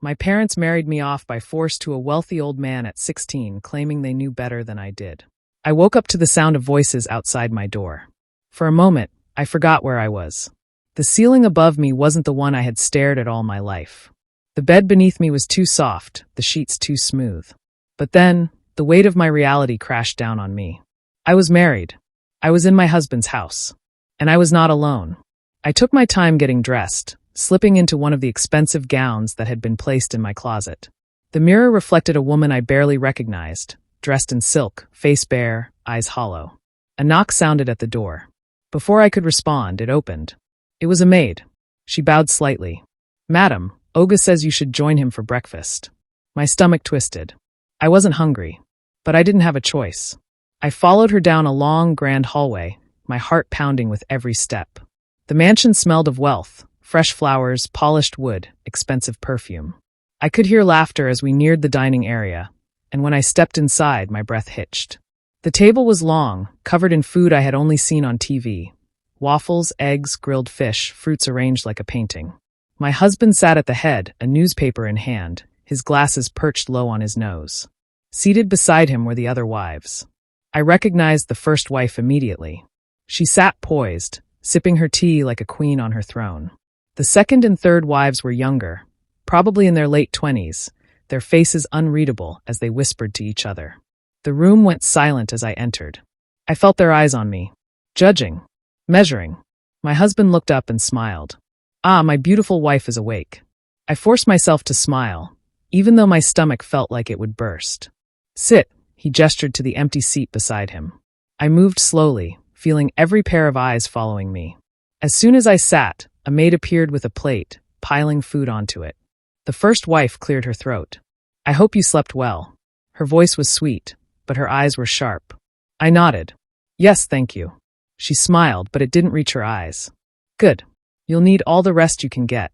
My parents married me off by force to a wealthy old man at 16, claiming they knew better than I did. I woke up to the sound of voices outside my door. For a moment, I forgot where I was. The ceiling above me wasn't the one I had stared at all my life. The bed beneath me was too soft, the sheets too smooth. But then, the weight of my reality crashed down on me. I was married. I was in my husband's house. And I was not alone. I took my time getting dressed, slipping into one of the expensive gowns that had been placed in my closet. The mirror reflected a woman I barely recognized, dressed in silk, face bare, eyes hollow. A knock sounded at the door. Before I could respond, it opened. It was a maid. She bowed slightly. "Madam, Olga says you should join him for breakfast." My stomach twisted. I wasn't hungry, but I didn't have a choice. I followed her down a long, grand hallway, my heart pounding with every step. The mansion smelled of wealth, fresh flowers, polished wood, expensive perfume. I could hear laughter as we neared the dining area, and when I stepped inside, my breath hitched. The table was long, covered in food I had only seen on TV. Waffles, eggs, grilled fish, fruits arranged like a painting. My husband sat at the head, a newspaper in hand, his glasses perched low on his nose. Seated beside him were the other wives. I recognized the first wife immediately. She sat poised, sipping her tea like a queen on her throne. The second and third wives were younger, probably in their late 20s, their faces unreadable as they whispered to each other. The room went silent as I entered. I felt their eyes on me, judging, measuring. My husband looked up and smiled. "Ah, my beautiful wife is awake." I forced myself to smile, even though my stomach felt like it would burst. "Sit," he gestured to the empty seat beside him. I moved slowly, feeling every pair of eyes following me. As soon as I sat, a maid appeared with a plate, piling food onto it. The first wife cleared her throat. "I hope you slept well." Her voice was sweet, but her eyes were sharp. I nodded. "Yes, thank you." She smiled, but it didn't reach her eyes. "Good. You'll need all the rest you can get."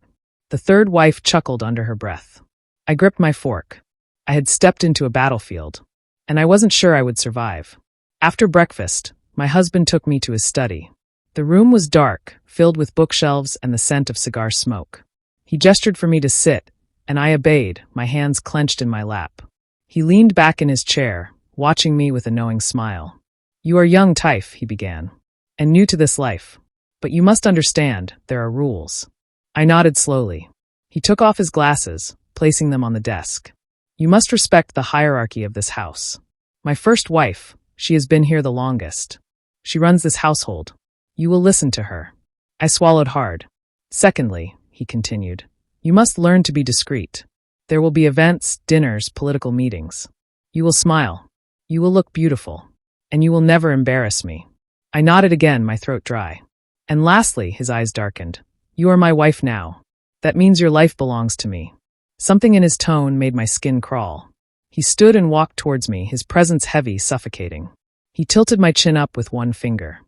The third wife chuckled under her breath. I gripped my fork. I had stepped into a battlefield, and I wasn't sure I would survive. After breakfast, my husband took me to his study. The room was dark, filled with bookshelves and the scent of cigar smoke. He gestured for me to sit, and I obeyed, my hands clenched in my lap. He leaned back in his chair, watching me with a knowing smile. "You are young, Taif," he began, "and new to this life. But you must understand, there are rules." I nodded slowly. He took off his glasses, placing them on the desk. "You must respect the hierarchy of this house. My first wife, she has been here the longest. She runs this household. You will listen to her." I swallowed hard. "Secondly," he continued, "you must learn to be discreet. There will be events, dinners, political meetings. You will smile. You will look beautiful. And you will never embarrass me." I nodded again, my throat dry. "And lastly," his eyes darkened, "you are my wife now. That means your life belongs to me." Something in his tone made my skin crawl. He stood and walked towards me, his presence heavy, suffocating. He tilted my chin up with one finger.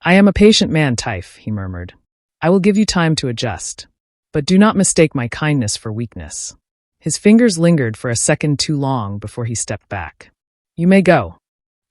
"I am a patient man, Taif," he murmured. "I will give you time to adjust. But do not mistake my kindness for weakness." His fingers lingered for a second too long before he stepped back. "You may go."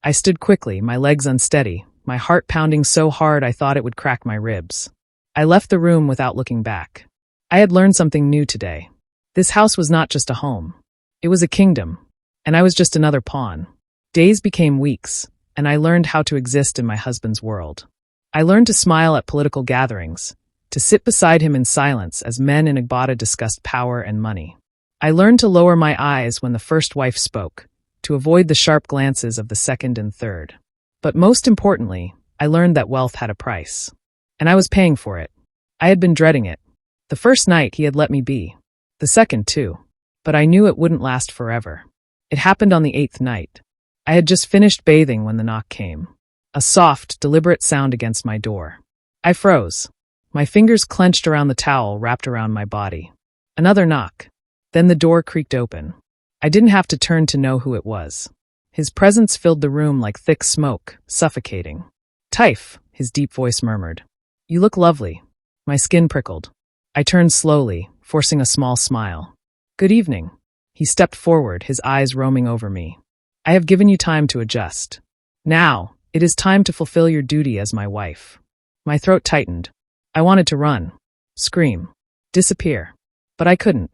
I stood quickly, my legs unsteady, my heart pounding so hard I thought it would crack my ribs. I left the room without looking back. I had learned something new today. This house was not just a home. It was a kingdom, and I was just another pawn. Days became weeks, and I learned how to exist in my husband's world. I learned to smile at political gatherings, to sit beside him in silence as men in Agbada discussed power and money. I learned to lower my eyes when the first wife spoke, to avoid the sharp glances of the second and third. But most importantly, I learned that wealth had a price. And I was paying for it. I had been dreading it. The first night he had let me be. The second too. But I knew it wouldn't last forever. It happened on the 8th night. I had just finished bathing when the knock came. A soft, deliberate sound against my door. I froze. My fingers clenched around the towel wrapped around my body. Another knock. Then the door creaked open. I didn't have to turn to know who it was. His presence filled the room like thick smoke, suffocating. "Taif," his deep voice murmured. "You look lovely." My skin prickled. I turned slowly, forcing a small smile. "Good evening." He stepped forward, his eyes roaming over me. "I have given you time to adjust. Now, it is time to fulfill your duty as my wife." My throat tightened. I wanted to run, scream, disappear. But I couldn't.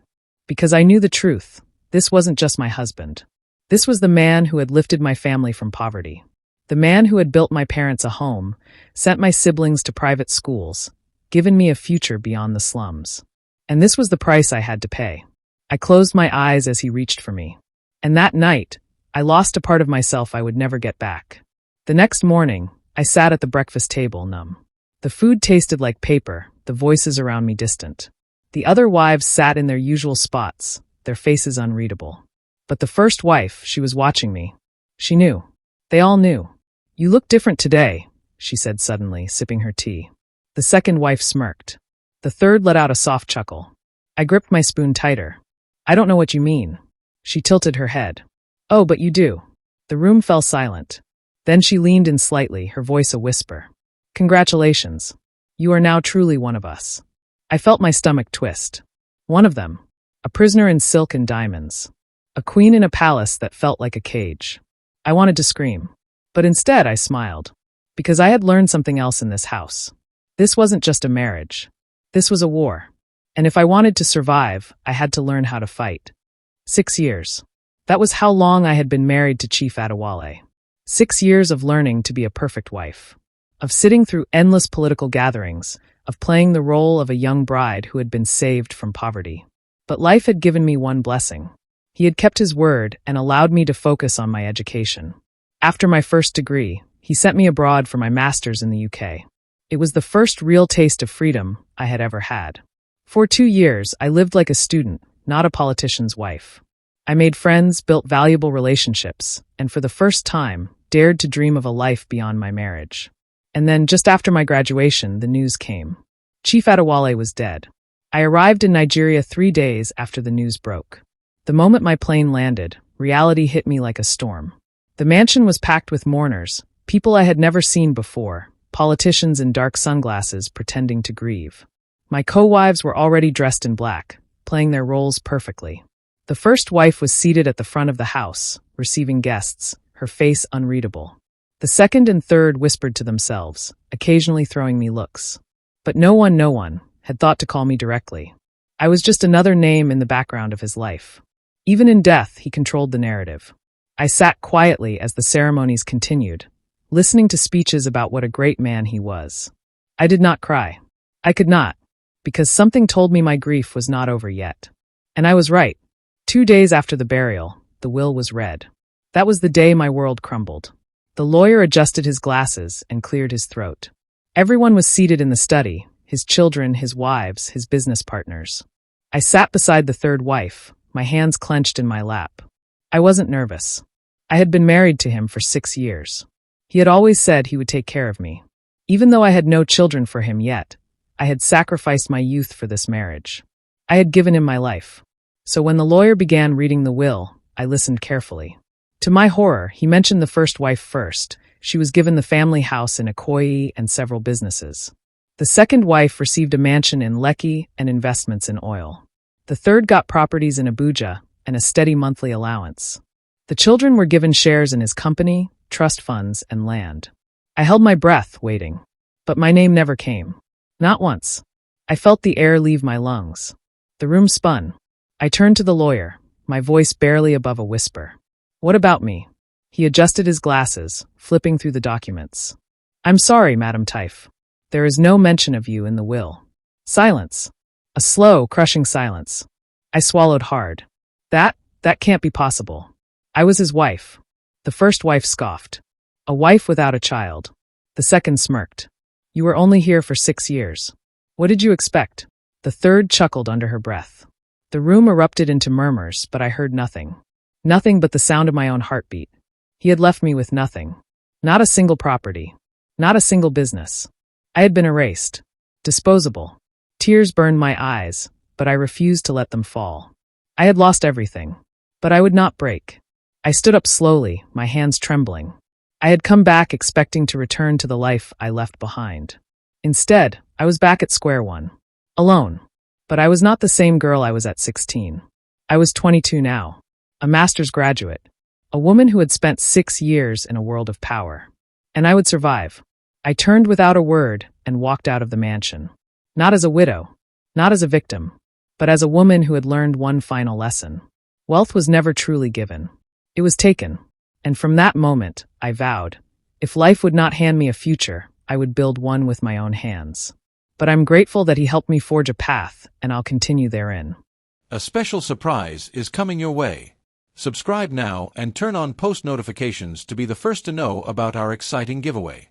Because I knew the truth. This wasn't just my husband. This was the man who had lifted my family from poverty. The man who had built my parents a home, sent my siblings to private schools, given me a future beyond the slums. And this was the price I had to pay. I closed my eyes as he reached for me. And that night, I lost a part of myself I would never get back. The next morning, I sat at the breakfast table numb. The food tasted like paper, the voices around me distant. The other wives sat in their usual spots, their faces unreadable. But the first wife, she was watching me. She knew. They all knew. "You look different today," she said suddenly, sipping her tea. The second wife smirked. The third let out a soft chuckle. I gripped my spoon tighter. "I don't know what you mean." She tilted her head. "Oh, but you do." The room fell silent. Then she leaned in slightly, her voice a whisper. "Congratulations. You are now truly one of us." I felt my stomach twist. One of them. A prisoner in silk and diamonds. A queen in a palace that felt like a cage. I wanted to scream. But instead I smiled. Because I had learned something else in this house. This wasn't just a marriage. This was a war. And if I wanted to survive, I had to learn how to fight. 6 years. That was how long I had been married to Chief Adewale. 6 years of learning to be a perfect wife. Of sitting through endless political gatherings, of playing the role of a young bride who had been saved from poverty. But life had given me one blessing. He had kept his word and allowed me to focus on my education. After my first degree, he sent me abroad for my master's in the UK. It was the first real taste of freedom I had ever had. For 2 years, I lived like a student, not a politician's wife. I made friends, built valuable relationships, and for the first time, dared to dream of a life beyond my marriage. And then, just after my graduation, the news came. Chief Adewale was dead. I arrived in Nigeria 3 days after the news broke. The moment my plane landed, reality hit me like a storm. The mansion was packed with mourners, people I had never seen before, politicians in dark sunglasses pretending to grieve. My co-wives were already dressed in black, playing their roles perfectly. The first wife was seated at the front of the house, receiving guests, her face unreadable. The second and third whispered to themselves, occasionally throwing me looks. But no one, had thought to call me directly. I was just another name in the background of his life. Even in death, he controlled the narrative. I sat quietly as the ceremonies continued, listening to speeches about what a great man he was. I did not cry. I could not, because something told me my grief was not over yet. And I was right. 2 days after the burial, the will was read. That was the day my world crumbled. The lawyer adjusted his glasses and cleared his throat. Everyone was seated in the study, his children, his wives, his business partners. I sat beside the third wife, my hands clenched in my lap. I wasn't nervous. I had been married to him for 6 years. He had always said he would take care of me. Even though I had no children for him yet, I had sacrificed my youth for this marriage. I had given him my life. So when the lawyer began reading the will, I listened carefully. To my horror, he mentioned the first wife first. She was given the family house in Ikoyi and several businesses. The second wife received a mansion in Lekki and investments in oil. The third got properties in Abuja and a steady monthly allowance. The children were given shares in his company, trust funds, and land. I held my breath, waiting. But my name never came. Not once. I felt the air leave my lungs. The room spun. I turned to the lawyer, my voice barely above a whisper. "What about me?" He adjusted his glasses, flipping through the documents. "I'm sorry, Madam Taif. There is no mention of you in the will." Silence. A slow, crushing silence. I swallowed hard. That can't be possible. I was his wife. The first wife scoffed. A wife without a child. The second smirked. "You were only here for 6 years. What did you expect?" The third chuckled under her breath. The room erupted into murmurs, but I heard nothing. Nothing but the sound of my own heartbeat. He had left me with nothing. Not a single property. Not a single business. I had been erased. Disposable. Tears burned my eyes, but I refused to let them fall. I had lost everything. But I would not break. I stood up slowly, my hands trembling. I had come back expecting to return to the life I left behind. Instead, I was back at square one. Alone. But I was not the same girl I was at 16. I was 22 now. A master's graduate. A woman who had spent 6 years in a world of power. And I would survive. I turned without a word and walked out of the mansion. Not as a widow. Not as a victim. but as a woman who had learned one final lesson. Wealth was never truly given. It was taken. And from that moment, I vowed, if life would not hand me a future, I would build one with my own hands. But I'm grateful that he helped me forge a path, and I'll continue therein. A special surprise is coming your way. Subscribe now and turn on post notifications to be the first to know about our exciting giveaway.